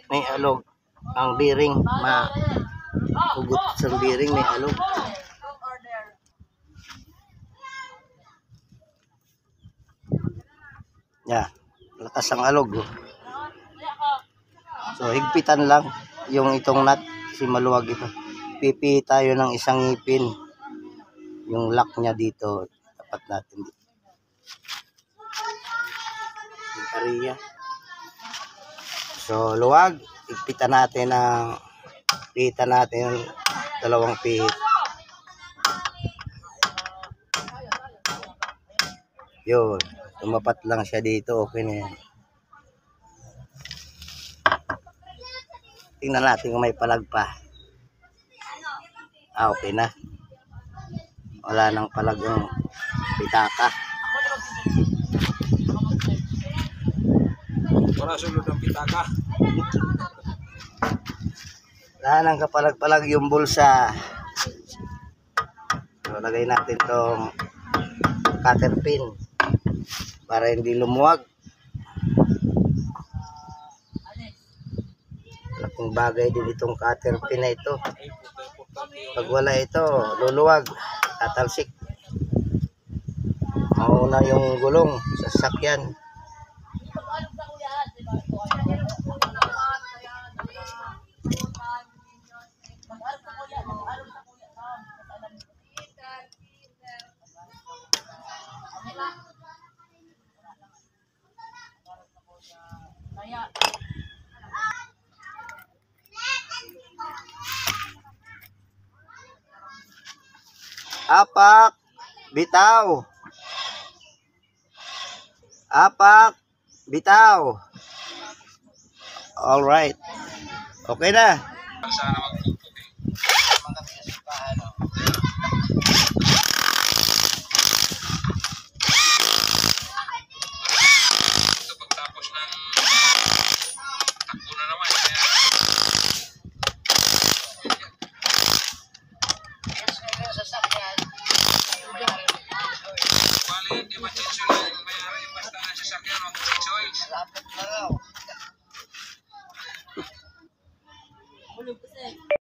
may alog ang bearing, mahugot sa bearing, may alog. Yeah, lakas ang alog. So higpitan lang yung itong nut kasi maluwag ito. Pipi tayo ng isang ngipin. Yung lock niya dito, dapat natin dito. Yung so luwag, higpitan natin yung dalawang pihit. Yun, tumapat lang siya dito, okay na yan. Tingnan natin kung may palag pa. Okay na. Wala nang palag yung pitaka. Wala sulod ang pitaka. Wala nang kapalag-palag yung bulsa. So, lagay natin tong cutter pin para hindi lumuwag. Laking bagay din itong cutter pin na ito. Pag wala ito, luluwag, tatalsik. Mauna yung gulong sa sasakyan. Apak, bitaw. Apak, bitaw. All right. Okay na. Sana magtutuloy.